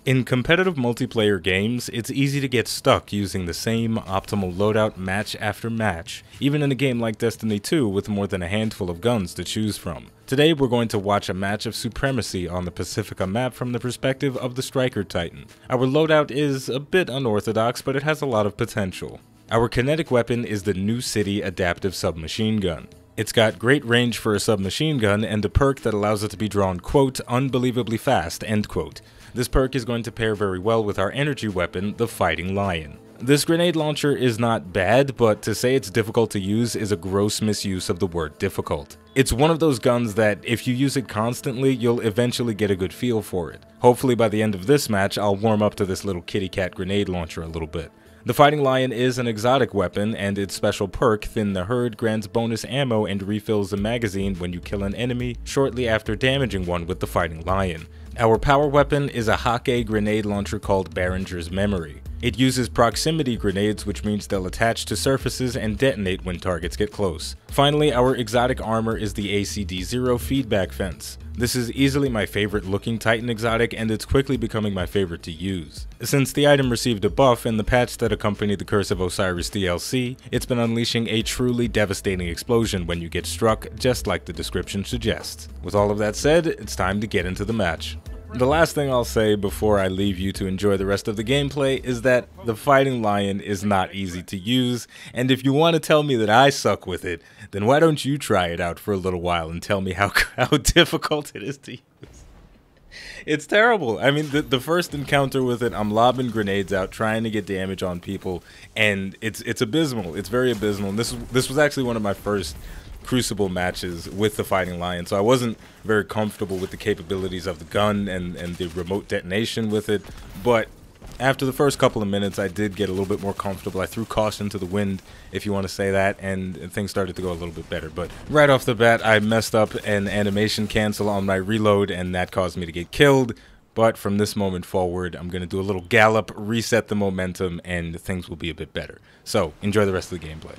In competitive multiplayer games, it's easy to get stuck using the same optimal loadout match after match, even in a game like Destiny 2 with more than a handful of guns to choose from. Today we're going to watch a match of supremacy on the Pacifica map from the perspective of the Striker Titan. Our loadout is a bit unorthodox, but it has a lot of potential. Our kinetic weapon is the New City Adaptive Submachine Gun. It's got great range for a submachine gun and a perk that allows it to be drawn, quote, unbelievably fast, end quote. This perk is going to pair very well with our energy weapon, the Fighting Lion. This grenade launcher is not bad, but to say it's difficult to use is a gross misuse of the word difficult. It's one of those guns that if you use it constantly, you'll eventually get a good feel for it. Hopefully by the end of this match, I'll warm up to this little kitty cat grenade launcher a little bit. The Fighting Lion is an exotic weapon, and its special perk, Thin the Herd, grants bonus ammo and refills the magazine when you kill an enemy shortly after damaging one with the Fighting Lion. Our power weapon is a Hake grenade launcher called Behringer's Memory. It uses proximity grenades, which means they'll attach to surfaces and detonate when targets get close. Finally, our exotic armor is the ACD-0 feedback fence. This is easily my favorite looking Titan exotic, and it's quickly becoming my favorite to use. Since the item received a buff in the patch that accompanied the Curse of Osiris DLC, it's been unleashing a truly devastating explosion when you get struck, just like the description suggests. With all of that said, it's time to get into the match. The last thing I'll say before I leave you to enjoy the rest of the gameplay is that the Fighting Lion is not easy to use, and if you want to tell me that I suck with it, then why don't you try it out for a little while and tell me how difficult it is to use. It's terrible. I mean, the first encounter with it, I'm lobbing grenades out, trying to get damage on people, and it's abysmal. It's very abysmal, and this was actually one of my first Crucible matches with the Fighting Lion, so I wasn't very comfortable with the capabilities of the gun and the remote detonation with it, but after the first couple of minutes I did get a little bit more comfortable. I threw caution to the wind, if you want to say that, and things started to go a little bit better. But right off the bat I messed up an animation cancel on my reload, and that caused me to get killed. But from this moment forward, I'm going to do a little gallop, reset the momentum, and things will be a bit better. So enjoy the rest of the gameplay.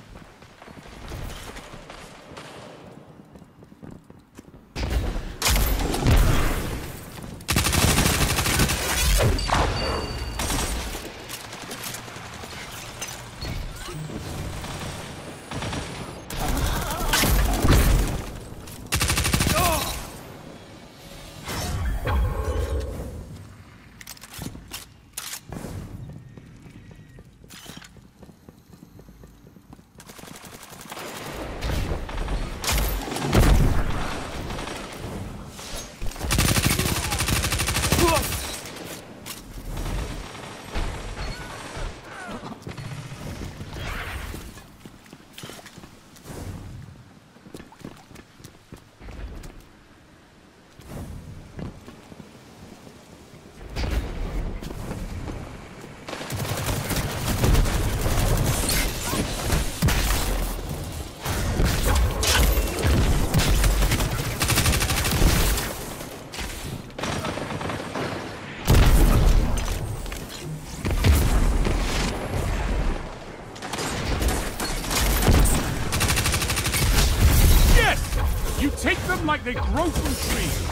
Take them like they grow from trees.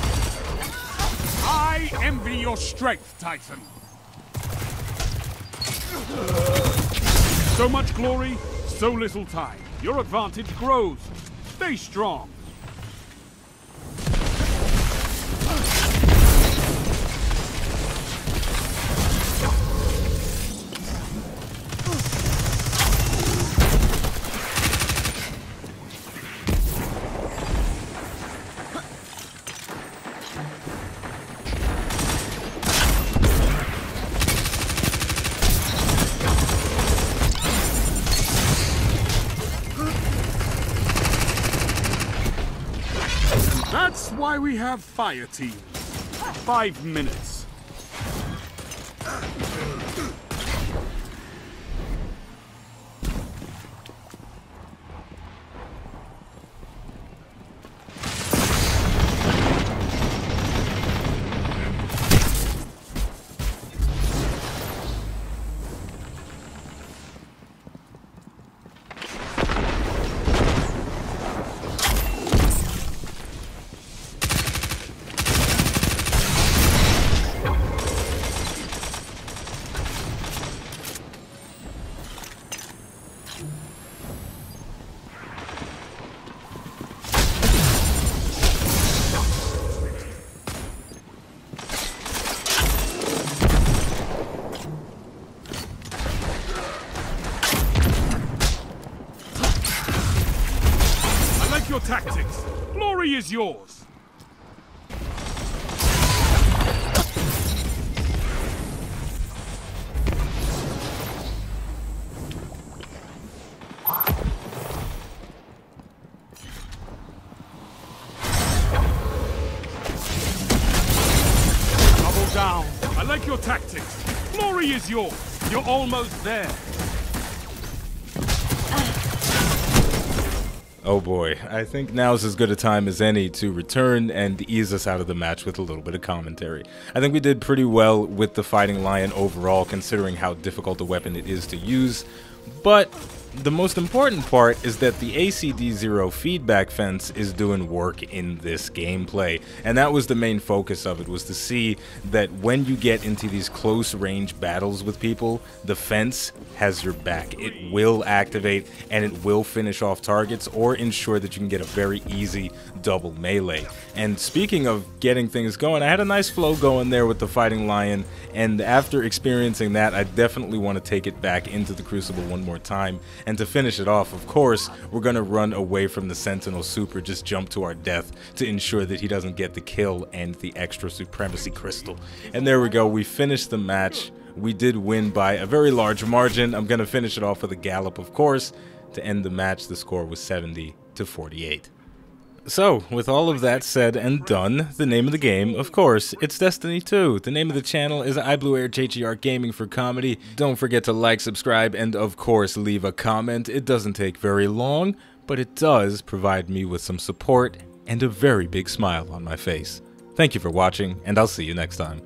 I envy your strength, Titan. So much glory, so little time. Your advantage grows. Stay strong. That's why we have fire teams. 5 minutes. Glory is yours. Double down. I like your tactics. Glory is yours. You're almost there. Oh boy, I think now's as good a time as any to return and ease us out of the match with a little bit of commentary. I think we did pretty well with the Fighting Lion overall, considering how difficult a weapon it is to use, but the most important part is that the ACD0 feedback fence is doing work in this gameplay, and that was the main focus of it, was to see that when you get into these close range battles with people, the fence has your back. It will activate and it will finish off targets or ensure that you can get a very easy double melee. And speaking of getting things going, I had a nice flow going there with the Fighting Lion, and after experiencing that, I definitely want to take it back into the Crucible one more time. And to finish it off, of course, we're going to run away from the Sentinel Super, just jump to our death to ensure that he doesn't get the kill and the extra Supremacy Crystal. And there we go, we finished the match. We did win by a very large margin. I'm going to finish it off with a gallop, of course. To end the match, the score was 70-48. So, with all of that said and done, the name of the game, of course, it's Destiny 2. The name of the channel is iBluairJgR Gaming for Comedy. Don't forget to like, subscribe, and of course leave a comment. It doesn't take very long, but it does provide me with some support and a very big smile on my face. Thank you for watching, and I'll see you next time.